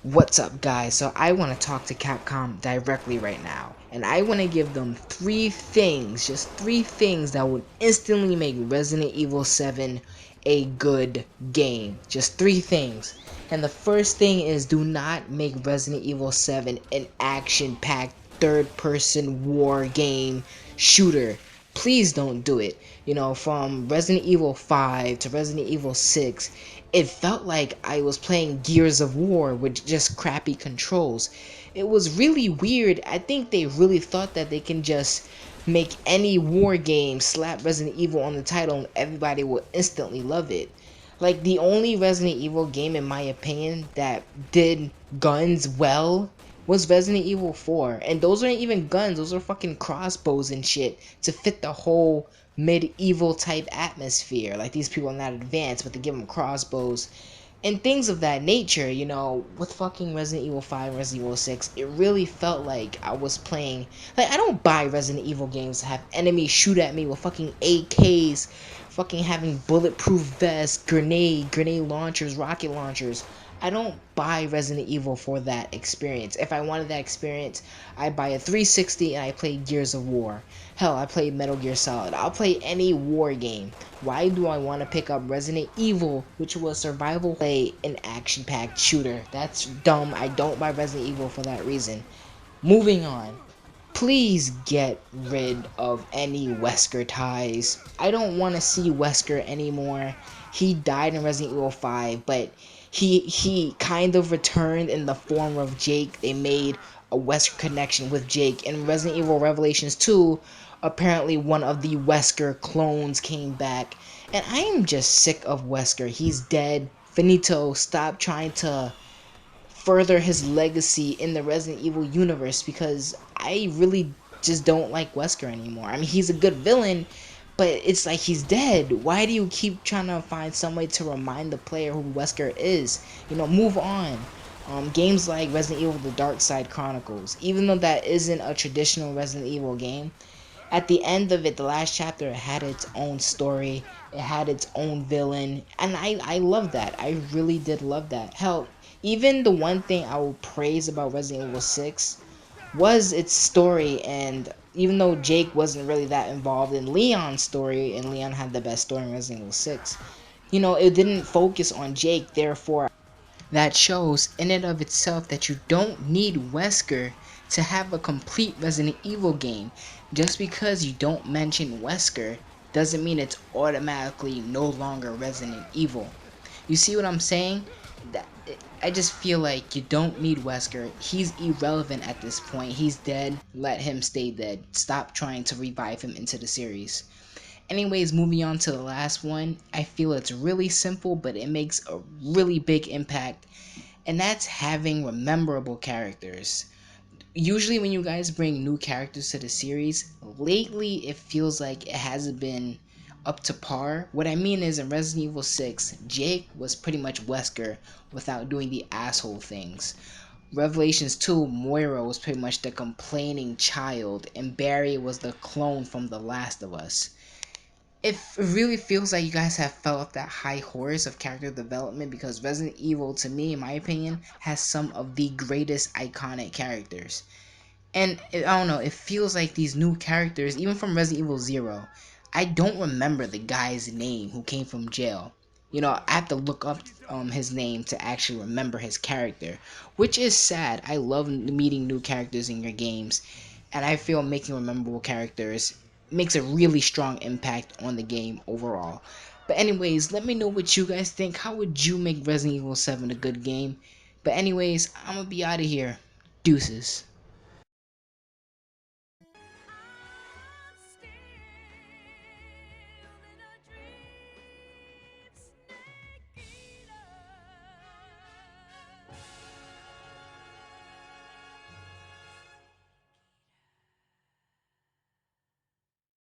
What's up, guys? So I want to talk to Capcom directly right now, and I want to give them just three things that would instantly make Resident Evil 7 a good game. Just three things. And the first thing is, do not make Resident Evil 7 an action-packed third-person war game shooter. Please don't do it. From Resident Evil 5 to Resident Evil 6, it felt like I was playing Gears of War with just crappy controls. It was really weird. I think they really thought that they can just make any war game, slap Resident Evil on the title, and everybody will instantly love it. Like, the only Resident Evil game, in my opinion, that did guns well was Resident Evil 4. And those aren't even guns, those are fucking crossbows and shit to fit the whole medieval type atmosphere. Like, these people are not advanced, but they give them crossbows and things of that nature. With fucking Resident Evil 5 and Resident Evil 6, it really felt like I was playing. Like, I don't buy Resident Evil games to have enemies shoot at me with fucking AKs, fucking having bulletproof vests, grenade launchers, rocket launchers. I don't buy Resident Evil for that experience. If I wanted that experience, I buy a 360 and I play Gears of War. Hell, I played Metal Gear Solid. I'll play any war game. Why do I want to pick up Resident Evil, which was survival play, an action-packed shooter? That's dumb. I don't buy Resident Evil for that reason. Moving on. Please get rid of any Wesker ties. I don't want to see Wesker anymore. He died in Resident Evil 5, but he kind of returned in the form of Jake. They made a Wesker connection with Jake. In Resident Evil Revelations 2, apparently one of the Wesker clones came back. And I am just sick of Wesker. He's dead. Finito. Stop trying to further his legacy in the Resident Evil universe, because I really just don't like Wesker anymore. I mean, he's a good villain, but it's like he's dead. Why do you keep trying to find some way to remind the player who Wesker is? Move on. Games like Resident Evil The Dark Side Chronicles, even though that isn't a traditional Resident Evil game, at the end of it, the last chapter, it had its own story, it had its own villain, and I love that. I really did love that. Hell, even the one thing I will praise about Resident Evil 6 was its story. And even though Jake wasn't really that involved in Leon's story, and Leon had the best story in Resident Evil 6, it didn't focus on Jake. Therefore, that shows in and of itself that you don't need Wesker to have a complete Resident Evil game. Just because you don't mention Wesker doesn't mean it's automatically no longer Resident Evil. You see what I'm saying? I just feel like you don't need Wesker. He's irrelevant at this point. He's dead. Let him stay dead. Stop trying to revive him into the series. Anyways, moving on to the last one. I feel it's really simple, but it makes a really big impact, and that's having rememberable characters. Usually when you guys bring new characters to the series, lately it feels like it hasn't been up to par. What I mean is, in Resident Evil 6, Jake was pretty much Wesker without doing the asshole things. Revelations 2, Moira was pretty much the complaining child, and Barry was the clone from The Last of Us. It really feels like you guys have fell off that high horse of character development, because Resident Evil, to me, in my opinion, has some of the greatest iconic characters. And I don't know, it feels like these new characters, even from Resident Evil 0, I don't remember the guy's name who came from jail. I have to look up his name to actually remember his character, which is sad. I love meeting new characters in your games, and I feel making memorable characters makes a really strong impact on the game overall. But anyways, let me know what you guys think. How would you make Resident Evil 7 a good game? But anyways, I'm gonna be out of here. Deuces.